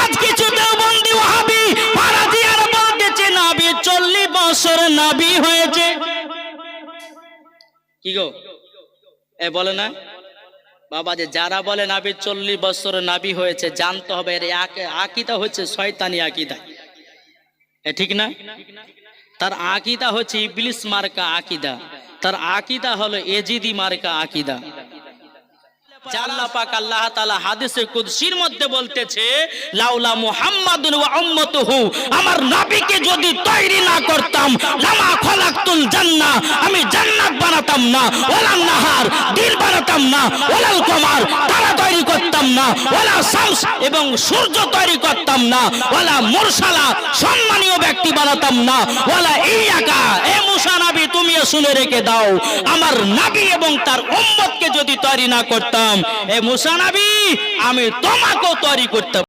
আজ কিছু দেওবন্দি ওয়াহাবি ফারাজিয়ার বলতেছে নবী 40 বছর নবী হয়েছে। কি গো এ বলে না বাবা, যে যারা বলে নবী 40 বছর নবী হয়েছে, জানতে হবে এর আকীদা হচ্ছে শয়তানি আকীদা। এ ঠিক না? তার আকীদা হচ্ছে ইবলিস মার্কা আকীদা, তার আকীদা হলো এজিদি মার্কা আকীদা। আল্লাহ পাক আল্লাহ তাআলা হাদিসে কুদসির মধ্যে বলতেছে, লাউলা মুহাম্মাদুন ওয়া উম্মাতুহু, আমার নবীকে যদি তৈরি না করতাম, লামা খলাকতুল জান্নাহ, আমি জান্নাত বানাতাম না, ওয়ালান নাহার, দিন বানাতাম না, ওয়ালাল কমার, তারা তৈরি করতাম না, ওয়ালা শামস, এবং সূর্য তৈরি করতাম না, ওয়ালা মুরসালা, সম্মানীয় ব্যক্তি বানাতাম না, ওয়ালা ইয়াকা, এ মুসা নবী তুমি শুনে রেখে দাও, আমার নবী এবং তার উম্মতকে যদি তৈরি না করতাম, এ মুসা নবী আমি তোমাকেও তৈরি করতে